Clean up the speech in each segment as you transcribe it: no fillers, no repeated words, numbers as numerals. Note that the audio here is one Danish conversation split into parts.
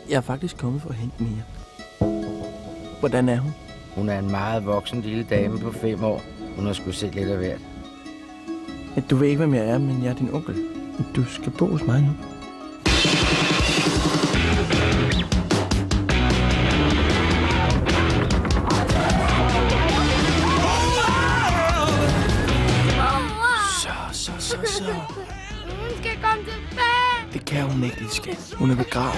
Jeg er faktisk kommet for at hente Mia. Hvordan er hun? Hun er en meget voksen lille dame på 5 år. Hun har sgu set lidt af hvert. Du ved ikke, hvem jeg er, men jeg er din onkel. Du skal bo hos mig nu. Så. Hun skal komme tilbage. Det kan hun ikke, lille skat. Hun er begravet.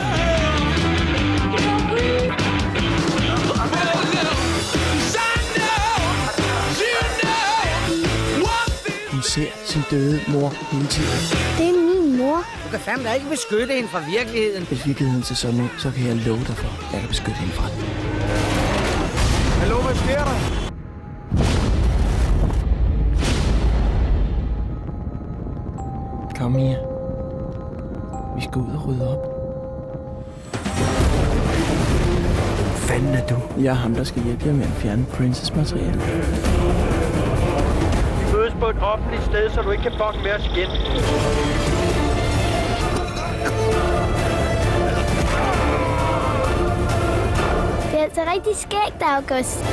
Hun ser sin døde mor hele tiden. Det er min mor. Du kan fandme da ikke beskytte hende fra virkeligheden. Hvis virkeligheden ser sådan ud, så kan jeg love dig for, at jeg kan beskytte hende fra den. Hallo, hvad sker der? Kom, Mia. Vi skal ud og rydde op. Fanden er du? Jeg er ham, der skal hjælpe jer med at fjerne Princess-materiale. Vi mødes på et offentligt sted, så du ikke kan fuck med os igen. Det er altså rigtig skægt, August.